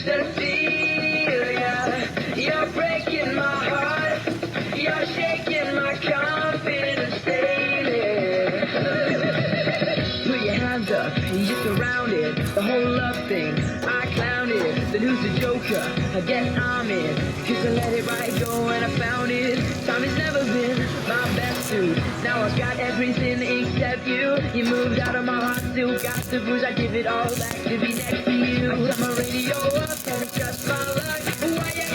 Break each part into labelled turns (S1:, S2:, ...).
S1: Cecilia, you're breaking my heart. You're shaking my confidence daily. Put your hands up, you're surrounded. The whole love thing, I clowned it. Then who's the joker? I guess I'm in. Cause I let it right go and I found it. Time has never been my best suit. Now I've got everything except you. You moved out of my heart, still got the bruise. I give it all back to be next to you. I turn my radio up and it's just my luck. Why, yeah.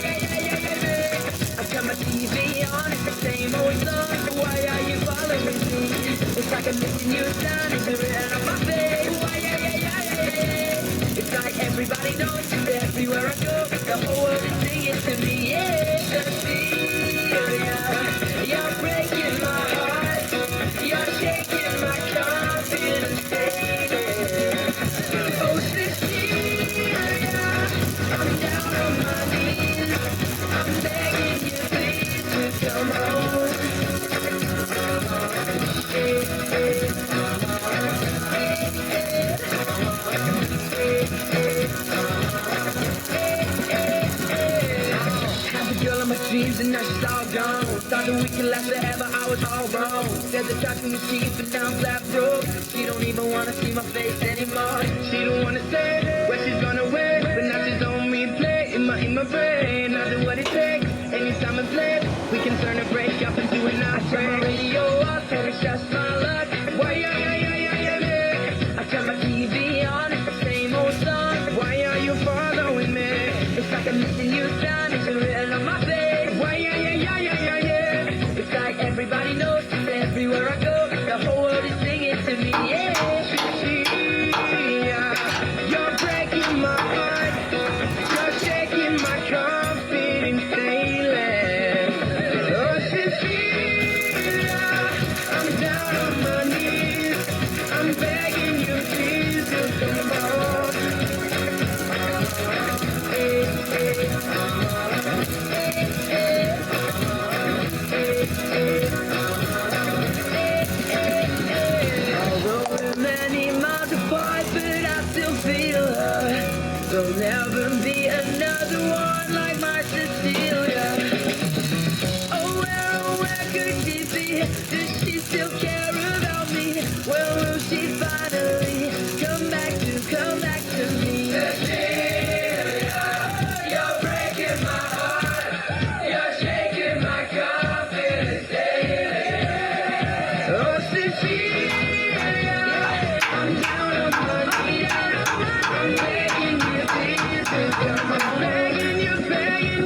S1: I turn my TV on, it's the same old song. Why are you following me? It's like I'm missing you down, it's written on my face. Why, yeah. It's like everybody knows that everywhere I go, the whole world is singing to me. Yeah, Cecilia, you're breaking my heart. You're shaking my confidence, baby. Oh, Cecilia, I'm down on my knees. I'm begging you, please, to come home. Had the girl in my dreams and now she's all gone. Thought that we could last forever, I was all wrong. Said the talking machine, but now I'm flat broke. She don't even wanna see my face anymore. She don't wanna say where she's gonna wait, but now she's on me play in my brain. I do what it takes, anytime and place. We can turn a break up into a night. I turn my radio up and it's just my luck. Why, yeah. I turn my TV on, it's the same old song. Why are you following me? It's like I'm missing you down, it's written on my face. Why, yeah. It's like everybody knows that everywhere I go, the whole world is singing to me. Yeah, Cecilia, you're breaking my heart. You're shaking my confidence daily. Oh, Cecilia, I'm down on my knees. I'm begging you, please, to come home. Although we're many miles apart, but I still feel her. There'll never be another one like my Cecilia. Oh, where could she be? Does she still care about me? Well, will she finally come back to me? Cecilia, you're breaking my heart. You're shaking my confidence daily. Oh, Cecilia, I'm down on my knees. I'm begging you, please, to come home. Begging you, please.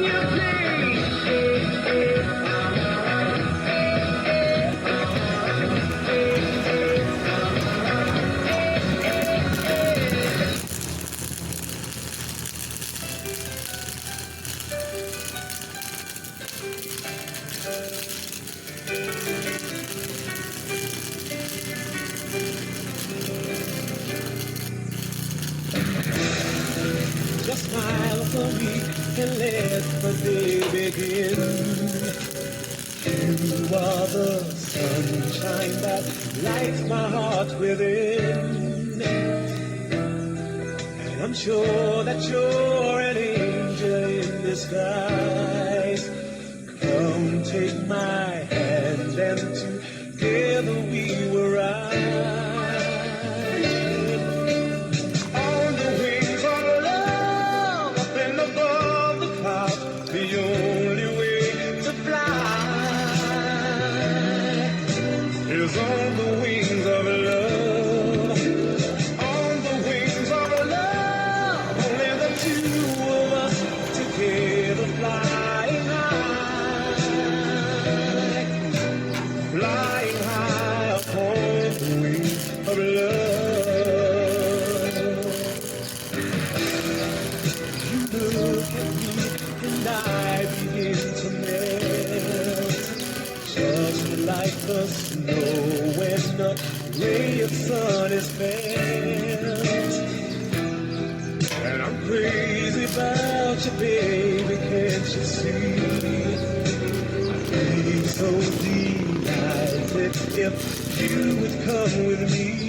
S2: Just smile for me and let the day begin. You are the sunshine that lights my heart within. And I'm sure that you're an angel in disguise. Come take my hand and together we will ride on the wings of love, up and above the clouds. The only way to fly is on the wings of love. On the wings of love, only the two of us together flying high, flying high upon the wings of love. You look at me and I begin to melt, just like the snow when a ray of sun is felt. And I'm crazy about you, baby, can't you see? I'd be so delighted if you would come with me.